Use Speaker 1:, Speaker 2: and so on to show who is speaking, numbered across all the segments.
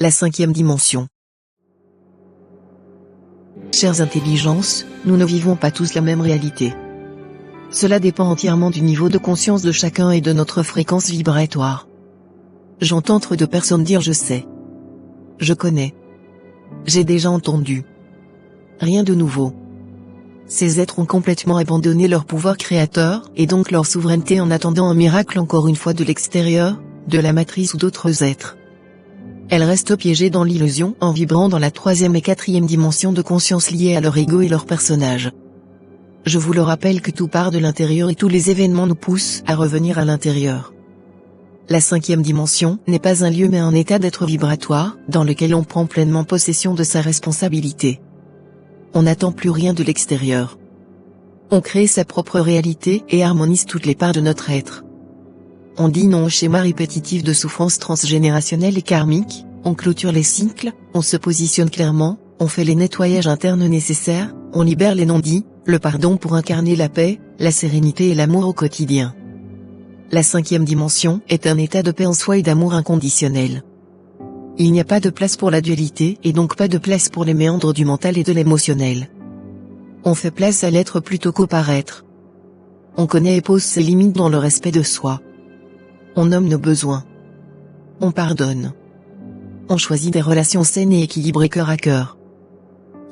Speaker 1: La cinquième dimension. Chères intelligences, nous ne vivons pas tous la même réalité. Cela dépend entièrement du niveau de conscience de chacun et de notre fréquence vibratoire. J'entends trop de personnes dire je sais. Je connais. J'ai déjà entendu. Rien de nouveau. Ces êtres ont complètement abandonné leur pouvoir créateur, et donc leur souveraineté en attendant un miracle encore une fois de l'extérieur, de la matrice ou d'autres êtres. Elles restent piégées dans l'illusion en vibrant dans la troisième et quatrième dimension de conscience liées à leur ego et leur personnage. Je vous le rappelle que tout part de l'intérieur et tous les événements nous poussent à revenir à l'intérieur. La cinquième dimension n'est pas un lieu mais un état d'être vibratoire, dans lequel on prend pleinement possession de sa responsabilité. On n'attend plus rien de l'extérieur. On crée sa propre réalité et harmonise toutes les parts de notre être. On dit non au schéma répétitif de souffrance transgénérationnelle et karmique, on clôture les cycles, on se positionne clairement, on fait les nettoyages internes nécessaires, on libère les non-dits, le pardon pour incarner la paix, la sérénité et l'amour au quotidien. La cinquième dimension est un état de paix en soi et d'amour inconditionnel. Il n'y a pas de place pour la dualité et donc pas de place pour les méandres du mental et de l'émotionnel. On fait place à l'être plutôt qu'au paraître. On connaît et pose ses limites dans le respect de soi. On nomme nos besoins. On pardonne. On choisit des relations saines et équilibrées cœur à cœur.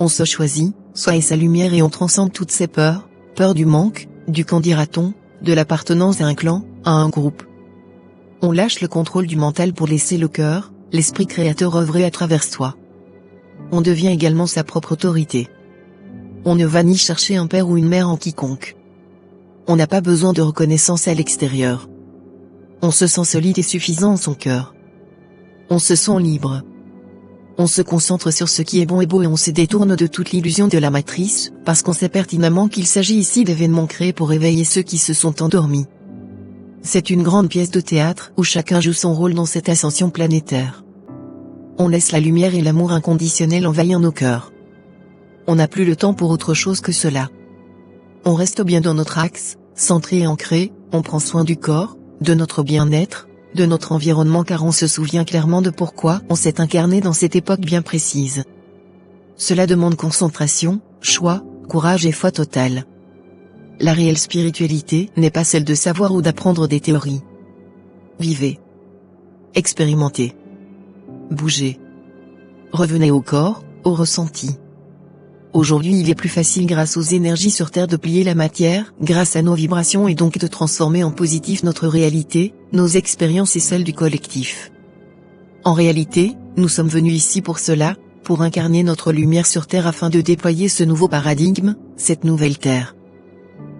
Speaker 1: On se choisit, soi et sa lumière et on transcende toutes ses peurs, peur du manque, du qu'en dira-t-on, de l'appartenance à un clan, à un groupe. On lâche le contrôle du mental pour laisser le cœur, l'esprit créateur œuvrer à travers soi. On devient également sa propre autorité. On ne va ni chercher un père ou une mère en quiconque. On n'a pas besoin de reconnaissance à l'extérieur. On se sent solide et suffisant en son cœur. On se sent libre. On se concentre sur ce qui est bon et beau et on se détourne de toute l'illusion de la matrice, parce qu'on sait pertinemment qu'il s'agit ici d'événements créés pour éveiller ceux qui se sont endormis. C'est une grande pièce de théâtre où chacun joue son rôle dans cette ascension planétaire. On laisse la lumière et l'amour inconditionnel envahir nos cœurs. On n'a plus le temps pour autre chose que cela. On reste bien dans notre axe, centré et ancré, on prend soin du corps, de notre bien-être, de notre environnement car on se souvient clairement de pourquoi on s'est incarné dans cette époque bien précise. Cela demande concentration, choix, courage et foi totale. La réelle spiritualité n'est pas celle de savoir ou d'apprendre des théories. Vivez. Expérimentez. Bougez. Revenez au corps, au ressenti. Aujourd'hui il est plus facile grâce aux énergies sur Terre de plier la matière, grâce à nos vibrations et donc de transformer en positif notre réalité, nos expériences et celles du collectif. En réalité, nous sommes venus ici pour cela, pour incarner notre lumière sur Terre afin de déployer ce nouveau paradigme, cette nouvelle Terre.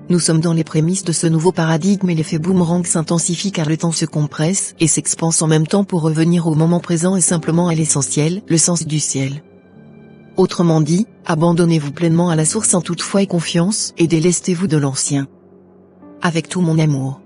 Speaker 1: Nous sommes dans les prémices de ce nouveau paradigme et l'effet boomerang s'intensifie car le temps se compresse et s'expanse en même temps pour revenir au moment présent et simplement à l'essentiel, le sens du ciel. Autrement dit, abandonnez-vous pleinement à la source en toute foi et confiance et délestez-vous de l'ancien. Avec tout mon amour.